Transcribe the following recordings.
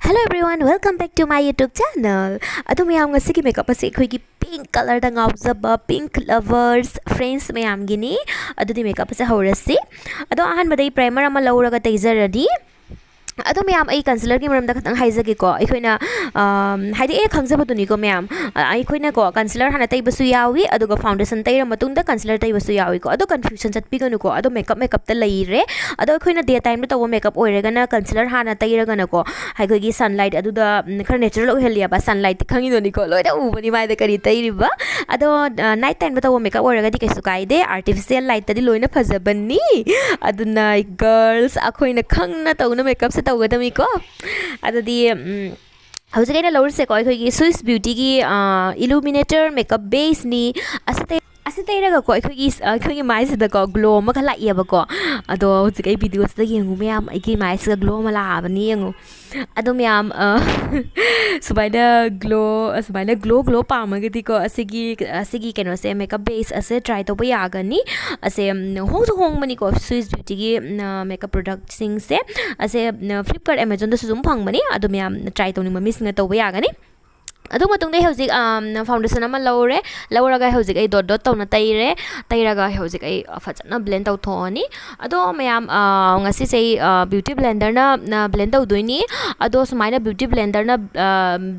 Hello everyone, welcome back to my YouTube channel. Adum yam ngasi makeup ase khoi ki pink color da ngaojaba pink lovers friends mayam gini adudi makeup ase horasi. Ado ahan badai primer ama lauraga teizaradi. Ado mayam ai concealer ki maramda khatang haijage ko aikoina haidi e khangjaba duni ko mayam aikoina ko concealer hana tai basu yawi aduga foundation tai matungda concealer tai basu yawi ko ado confusion chatpi ganu ko ado makeup ta laire ado aikoina day time da tawo makeup oirega na concealer hana tai raga na ko haigoi gi sunlight aduda khara natural ohelia ba sunlight khangi doni ko loida ubani mai da kari tai riba ado night time da tawo makeup oirega di kaisu kaide artificial light tadi loina phajabani aduna girls akoina khangna tawna makeup se tawgadami ko adadi hausaina lawrse ko akhoi Swiss beauty ki illuminator makeup base ni asite raga ko akhoi mai se da ko glow ma khala yeba ko ado hausikai video se yengu myam ai ki mai se glow ma la bani yengu ado myam subaina glow pa ma gati ko asigi keno se makeup base ase try to ba yagani ase hong mani ko Swiss beauty ki makeup product sing se ase Flipkart Amazon da sum phang mani ado myam try to ni ma miss nga to ba yagani adu matung dei hojik foundation ama lauraga hojik ai dot tawna tairaga hojik ai fajana blend taw thoni ado mayam ngasi sei beauty blender na blend taw doini ado sumaina beauty blender na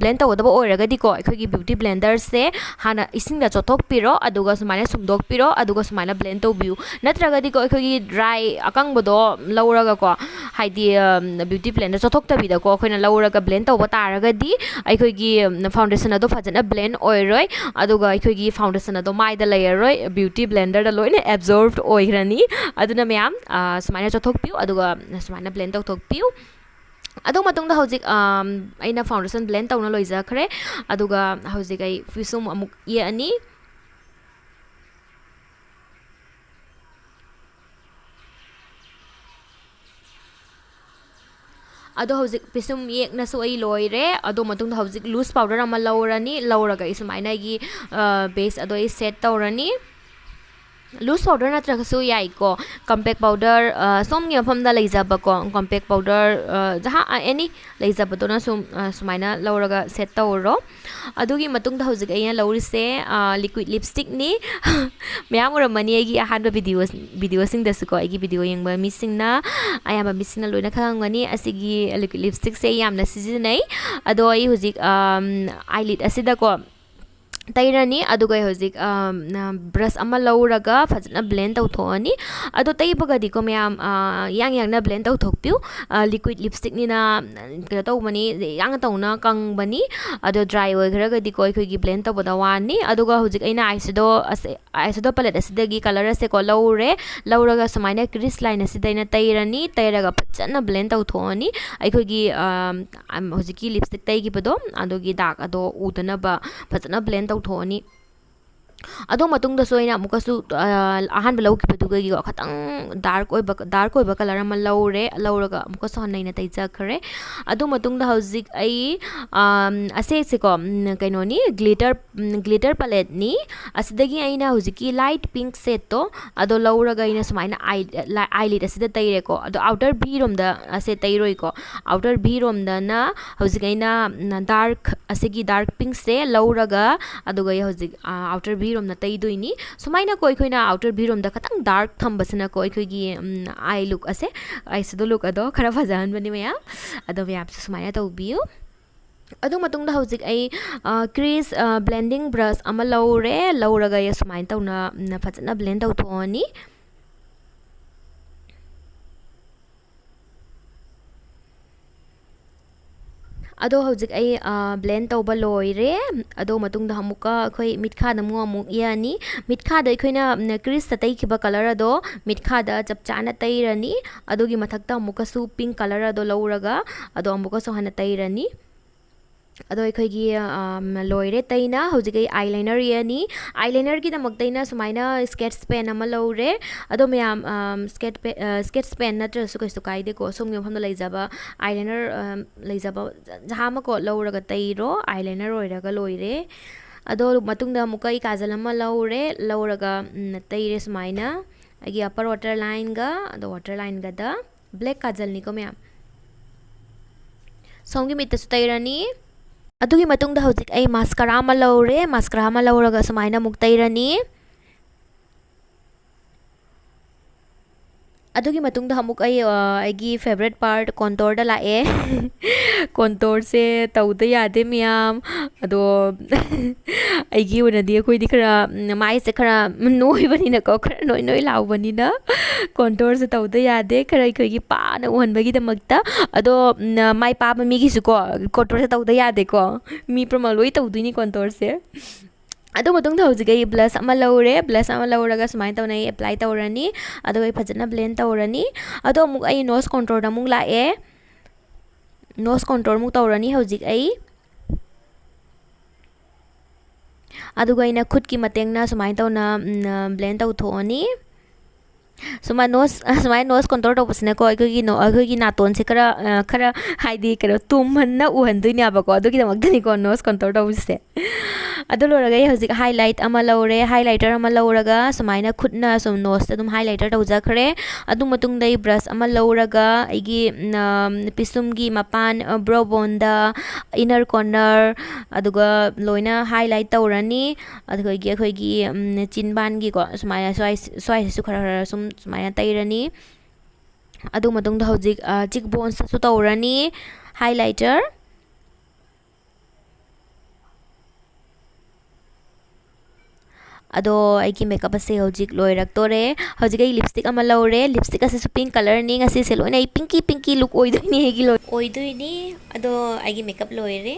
blend taw daba oiraga diko akhoi gi beauty blender se hana ising da chotok piro aduga sumaina sumdok piro aduga sumaina blend taw biu natraga diko akhoi gi dry akang bodo lauraga ko haidi beauty blender chotok tabi da ko akhoi na lauraga blend taw bataraga di akhoi gi foundation ado fajana blend oiroi aduga akhoi gi foundation ado mai da layeroi beauty blender da loina absorbed oirani aduna mayam sumaina chothok piu aduga sumaina blend thok piu ado matungda hojik aina foundation blend tawna loija khare aduga hojik ai fisum amuk ye ani ado hojik pisum yek na so ai loire ado matung hojik loose powder ama laurani lauraga isumaina gi base ado ai set tawrani loose powder na traga so yai ko compact powder som ngi pham da leijaba ko compact powder jaha any leijaba to na sumaina lauraga set tawro adugi matung da hojik ai laurise liquid lipstick ni myam ramani ai gi ahan video sing da su ko ai gi video yengba missing na ayamba missing na loina khangani asigi liquid lipstick se yamna seasonai ado ai hojik eyelid asida ko tairani aduga hojik brush ama lauraga fajana blend taw thoni ado taibaga diko myam yang na blend taw thokpiu liquid lipstick ni na kra taw mani yang taw na kang bani ado dry oigraga diko khoi gi blend taw boda wani aduga hojik aina eyeshadow palette asidagi color ase ko lauraga samaina crease line asidaina tairaga fajana blend taw thoni ai khoi gi hojik ki lipstick tai gi bodo adogi dark ado udana ba fajana blend thoni ado matung da soina mukasu ahan belau ki paduga gi khatang dark oiba color ama lauraga mukasu hanaina taija khare ado matung da hojik ai ase ko kaino ni glitter palette ni asidagi aina hojiki light pink set to ado lauraga ina sumaina eyelid asida taire ko ado outer v rom da ase tairoi ko outer v rom da na hojik aina dark asigi dark pink se lauraga aduga hojik outer v rom na taidoini sumaina ko khoina outer v rom da khatang dark thambasina ko khoi gi eye look ase eye se do look ado khara fajan bani maya ado maya sumaina tawbiu ado matung da hojik ai crease blending brush ama lauraga ya sumaina tawna fajana blend taw thoni ado hojik ai blend tawba loire ado matung da hamuka khoi mitkha na mu amuk yani mitkha da khoina crease ta tai khiba color ado mitkha da chapchana tairani adogi mathakta amuka su pink color ado lauraga ado amuka so hana tairani ado khoi gi loire taina hojik ai eyeliner yani eyeliner gi damak taina sumaina sketch pen ama laure ado myam sketch pen na tra su kai su kai de ko som ngam hamda leijaba eyeliner leijaba jahama ko lauraga tairo eyeliner oiraga loire ado matung da mukai kajal ama lauraga taire sumaina agi upper waterline ga ado waterline ga da black kajal ni ko myam ꯁꯣꯝꯒꯤ ꯃꯤꯠꯇꯁꯨ ꯇꯩꯔꯅꯤ ꯑꯗꯨꯒꯤ ꯃꯇꯨꯡꯗ ꯍꯧꯖꯤꯛ ꯑꯩ ꯃꯥꯁꯀꯥꯔꯥ ꯑꯃ ꯂꯧꯔꯦ ꯃꯥꯁꯀꯥꯔꯥ ꯑꯃ ꯂꯧꯔꯒ ꯁꯨꯃꯥꯏꯅ ꯑꯃꯨꯛ ꯇꯩꯔꯅꯤ ꯑꯗꯨꯒꯤ ꯃꯇꯨꯡꯗ ꯑꯃꯨꯛ ꯑꯩꯒꯤ ꯐꯦꯚꯔꯦꯠ ꯄꯥꯔꯠ ꯀꯣꯟꯇꯣꯔꯗ ꯂꯥꯛꯑꯦ ꯀꯣꯟꯇꯣꯔꯁꯦ ꯇꯧꯗ ꯌꯥꯗꯦ ꯃꯌꯥꯝ ꯑꯗꯣ ꯑꯩꯒꯤ ꯑꯣꯏꯅꯗꯤ ꯑꯩꯈꯣꯏꯗꯤ ꯈꯔ ꯃꯥꯏꯁꯦ ꯈꯔ ꯅꯣꯏꯕꯅꯤꯅꯀꯣ ꯈꯔ ꯅꯣꯏ ꯅꯣꯏ ꯂꯥꯎꯕꯅꯤꯅ ꯀꯣꯟꯇꯣꯔꯁꯦ ꯇꯧꯗ ꯌꯥꯗꯦ ꯈꯔ ꯑꯩꯈꯣꯏꯒꯤ ꯄꯥꯅ ꯎꯍꯟꯕꯒꯤꯗꯃꯛꯇ ꯑꯗꯣ ꯃꯥꯏ ꯄꯥꯕ ꯃꯤꯒꯤꯁꯨꯀꯣ ꯀꯣꯟꯇꯣꯔꯁꯦ ꯇꯧꯗ ꯌꯥꯗꯦꯀꯣ ꯃꯤ ꯄꯨꯝꯅꯃꯛ ꯂꯣꯏ ꯇꯧꯗꯣꯏꯅꯤ ꯀꯣꯟꯇꯣꯔꯁꯦ ꯑꯗꯨ ꯃꯇꯨꯡꯗ ꯍꯧꯖꯤꯛ ꯑꯩ ꯕ꯭ꯂꯁ ꯑꯃ ꯂꯧꯔꯦ ꯕ꯭ꯂꯁ ꯑꯃ ꯂꯧꯔꯒ ꯁꯨꯃꯥꯏꯅ ꯇꯧꯅ ꯑꯩ ꯑꯦꯄ꯭ꯂꯥꯏ ꯇꯧꯔꯅꯤ ꯑꯗꯨꯒ ꯑꯩ ꯐꯖꯅ ꯕ꯭ꯂꯦꯟ ꯇꯧꯔꯅꯤ ꯑꯗꯣ ꯑꯃꯨꯛ ꯑꯩ ꯅꯣꯁ ꯀꯣꯟꯇꯣꯔꯗ ꯑꯃꯨꯛ ꯂꯥꯛꯑꯦ ꯅꯣꯁ ꯀꯣꯟꯇꯣꯔ ꯑꯃꯨꯛ ꯇꯧꯔꯅꯤ ꯍꯧꯖꯤꯛ ꯑꯩ ꯑꯗꯨꯒ ꯑꯩꯅ ꯈꯨꯠꯀꯤ ꯃꯇꯦꯡꯅ ꯁꯨꯃꯥꯏꯅ ꯇꯧꯅ ꯕ꯭ꯂꯦꯟ ꯇꯧꯊꯣꯛꯑꯅꯤ ꯁꯨꯃꯥꯏꯅ ꯅꯣꯁ ꯀꯣꯟꯇꯣꯔ ꯇꯧꯕꯁꯤꯅꯀꯣ ꯑꯩꯈꯣꯏꯒꯤ ꯅꯥꯇꯣꯟꯁꯦ ꯈꯔ ꯍꯥꯏꯗꯤ ꯀꯩꯅꯣ ꯇꯨꯝꯍꯟꯅ ꯎꯍꯟꯗꯣꯏꯅꯦꯕꯀꯣ ꯑꯗꯨꯒꯤꯗꯃꯛꯇꯅꯤꯀꯣ ꯅꯣꯁ ꯀꯣꯟꯇꯣꯔ ꯇꯧꯕꯁꯦ ꯑꯗꯨ ꯂꯣꯏꯔꯒ ꯑꯩ ꯍꯧꯖꯤꯛ ꯍꯥꯏꯂꯥꯏꯠ ꯑꯃ ꯂꯧꯔꯦ ꯍꯥꯏꯂꯥꯏꯇꯔ ꯑꯃ ꯂꯧꯔꯒ ꯁꯨꯃꯥꯏꯅ ꯈꯨꯠꯅ ꯁꯨꯝ ꯅꯣꯁꯇ ꯑꯗꯨꯝ ꯍꯥꯏꯂꯥꯏꯇꯔ ꯇꯧꯖꯈ꯭ꯔꯦ ꯑꯗꯨ ꯃꯇꯨꯡꯗ ꯑꯩ ꯕ꯭ꯔꯁ ꯑꯃ ꯂꯧꯔꯒ ꯑꯩꯒꯤ ꯄꯤꯁꯨꯝꯒꯤ ꯃꯄꯥꯟ ꯕ꯭ꯔꯣꯕꯣꯟꯗ ꯏꯅꯔ ꯀꯣꯔꯅꯔ ꯑꯗꯨꯒ ꯂꯣꯏꯅ ꯍꯥꯏꯂꯥꯏꯠ ꯇꯧꯔꯅꯤ ꯑꯗꯨꯒ ꯑꯩꯈꯣꯏꯒꯤ ꯆꯤꯟꯕꯥꯟꯒꯤꯀꯣ ꯁꯨꯃꯥꯏꯅ ꯁ꯭ꯋꯥꯏꯁꯤꯁꯨ ꯈꯔ ꯁꯨꯝ ꯁꯨꯃꯥꯏꯅ ꯇꯩꯔꯅꯤ ꯑꯗꯨ ꯃꯇꯨꯡꯗ ꯍꯧꯖꯤꯛ ꯆꯤꯛ ꯕꯣꯟꯁꯇꯁꯨ ꯇꯧꯔꯅꯤ ꯍꯥꯏꯂꯥꯏꯇꯔ ꯑꯗꯣ ꯑꯩꯒꯤ ꯃꯦꯀꯞ ꯑꯁꯦ ꯍꯧꯖꯤꯛ ꯂꯣꯏꯔꯛꯇꯣꯔꯦ ꯍꯧꯖꯤꯛ ꯑꯩ ꯂꯤꯞꯁꯇꯤꯛ ꯑꯃ ꯂꯧꯔꯦ ꯂꯤꯞꯁꯇꯤꯛ ꯑꯁꯤꯁꯨ ꯄꯤꯡ ꯀꯂꯔꯅꯤ ꯉꯁꯤꯁꯦ ꯂꯣꯏꯅ ꯑꯩ ꯄꯤꯡꯀꯤ ꯂꯨꯛ ꯑꯣꯏꯗꯣꯏꯅꯤ ꯑꯣꯏꯗꯣꯏꯅꯤ ꯑꯗꯣ ꯑꯩꯒꯤ ꯃꯦꯀꯞ ꯂꯣꯏꯔꯦ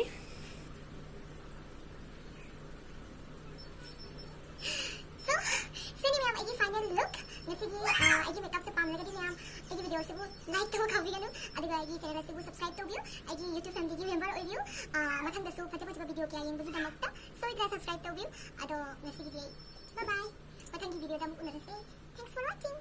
ꯁꯤꯅꯤ ꯃꯌꯥꯝ ꯑꯩꯒꯤ ꯐꯥꯏꯅꯦꯜ ꯂꯨꯛ ꯉꯁꯤꯒꯤ ꯑꯩꯒꯤ ꯃꯦꯀꯞꯁꯦ ꯄꯥꯝꯂꯒꯗꯤ ꯃꯌꯥꯝ ꯑꯩꯒꯤ ꯚꯤꯗꯤꯑꯣꯁꯤꯕꯨ ꯂꯥꯏꯛ ꯇꯧꯕ ꯀꯥꯎꯕꯤꯒꯅꯨ ꯑꯗꯨꯒ ꯑꯩꯒꯤ ꯆꯦꯅꯦꯜ ꯑꯁꯤꯕꯨ ꯁꯕꯁꯀ꯭ꯔꯥꯏꯕ ꯇꯧꯕꯤꯌꯨ ꯑꯩꯒꯤ ꯌꯨꯇ꯭ꯌꯨꯕ ꯐꯦꯃꯤꯂꯤꯒꯤ ꯃꯦꯝꯕꯔ ꯑꯣꯏꯕꯤꯌꯨ ꯃꯊꯪꯗꯁꯨ ꯐꯖ ꯚꯤꯗꯤꯑꯣ ꯀꯌꯥ ꯌꯦꯡꯕꯒꯤꯗꯃꯛꯇ ꯁꯣꯏꯗꯅ ꯁꯕꯁꯀ꯭ꯔꯥꯏꯕ ꯇꯧꯕꯤꯌꯨ ꯑꯗꯣ ꯉꯁꯤꯒꯤꯗꯤ ꯕꯥꯏ ꯕꯥꯏ ꯃꯊꯪꯒꯤ ꯚꯤꯗꯤꯑꯣꯗ ꯑꯃꯨꯛ ꯎꯅꯔꯁꯦ ꯊꯦꯡꯛꯁ ꯐꯣꯔ ꯋꯥꯆꯤꯡ